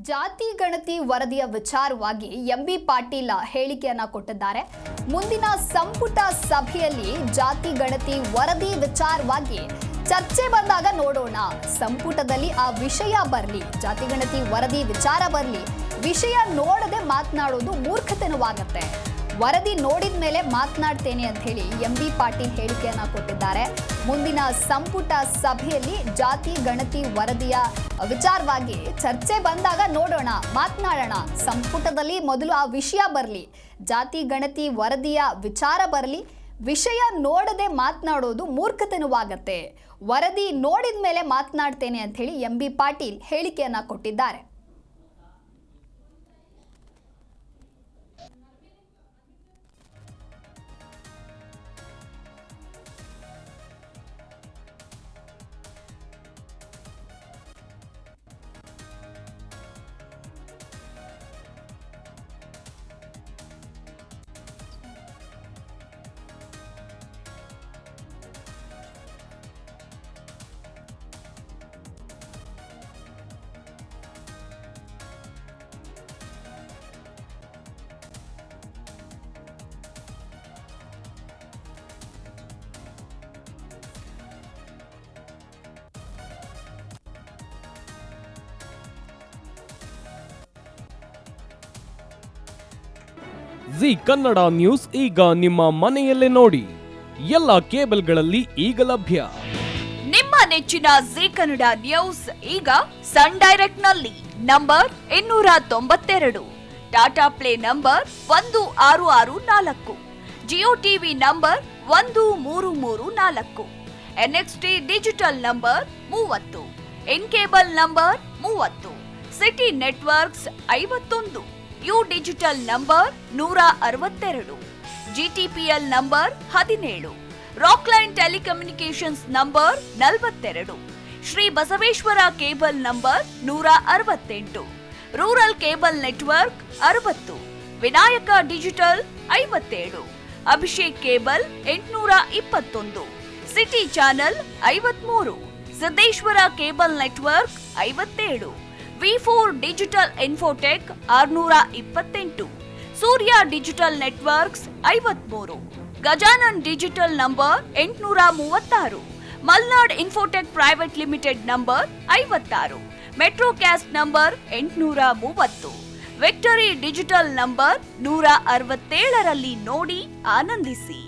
ಜಾತಿ ಗಣತಿ ವರದಿಯ ವಿಚಾರವಾಗಿ ಎಂಬಿ ಪಾಟೀಲ್ ಹೇಳಿಕೆಯನ್ನ ಕೊಟ್ಟಿದ್ದಾರೆ. ಮುಂದಿನ ಸಂಪುಟ ಸಭೆಯಲ್ಲಿ ಜಾತಿ ಗಣತಿ ವರದಿ ವಿಚಾರವಾಗಿ ಚರ್ಚೆ ಬಂದಾಗ ನೋಡೋಣ. ಸಂಪುಟದಲ್ಲಿ ಆ ವಿಷಯ ಬರಲಿ, ಜಾತಿ ಗಣತಿ ವರದಿ ವಿಚಾರ ಬರಲಿ, ವಿಷಯ ನೋಡದೆ ಮಾತನಾಡೋದು ಮೂರ್ಖತನವಾಗುತ್ತೆ. ವರದಿ ನೋಡಿದ ಮೇಲೆ ಮಾತನಾಡ್ತೇನೆ ಅಂತ ಹೇಳಿ ಎಂಬಿ ಪಾಟೀಲ್ ಹೇಳಿಕೆಯನ್ನ ಕೊಟ್ಟಿದ್ದಾರೆ. ಮುಂದಿನ ಸಂಪುಟ ಸಭೆಯಲ್ಲಿ ಜಾತಿ ಗಣತಿ ವರದಿಯ ವಿಚಾರವಾಗಿ ಚರ್ಚೆ ಬಂದಾಗ ನೋಡೋಣ, ಮಾತನಾಡೋಣ. ಸಂಪುಟದಲ್ಲಿ ಮೊದಲು ಆ ವಿಷಯ ಬರಲಿ, ಜಾತಿ ಗಣತಿ ವರದಿಯ ವಿಚಾರ ಬರಲಿ, ವಿಷಯ ನೋಡದೆ ಮಾತನಾಡೋದು ಮೂರ್ಖತನವಾಗತ್ತೆ. ವರದಿ ನೋಡಿದ ಮೇಲೆ ಮಾತನಾಡ್ತೇನೆ ಅಂತ ಹೇಳಿ ಎಂಬಿ ಪಾಟೀಲ್ ಹೇಳಿಕೆಯನ್ನ ಕೊಟ್ಟಿದ್ದಾರೆ. ಜಿ ಕನ್ನಡ ನ್ಯೂಸ್ ಈಗ ನಿಮ್ಮ ಮನೆಯಲ್ಲೇ ನೋಡಿ. ಎಲ್ಲ ಕೇಬಲ್ಗಳಲ್ಲಿ ಈಗ ಲಭ್ಯ. ನಿಮ್ಮ ನೆಚ್ಚಿನ ಜಿ ಕನ್ನಡ ನ್ಯೂಸ್ ಈಗ ಸನ್ ಡೈರೆಕ್ಟ್ ನಲ್ಲಿ number 292, Tata play number 1664, Jio TV number 1334, NXT digital number 30, N cable number 30, city networks 51, U digital number 162, GTPL number 17, Rockline telecommunications number 42, Shri Basaveshwara cable number 168, rural cable network 60, Vinayaka digital 57, Abhishek cable 821, city channel 53, Siddeshwara cable network 57, V4 digital Infotech 628, ಸೂರ್ಯ digital networks 53, Gajanan digital number 836, Malnad Infotech Private Limited number 56, Metrocast number 830, Victory Digital number 167ರಲ್ಲಿ ನೋಡಿ ಆನಂದಿಸಿ.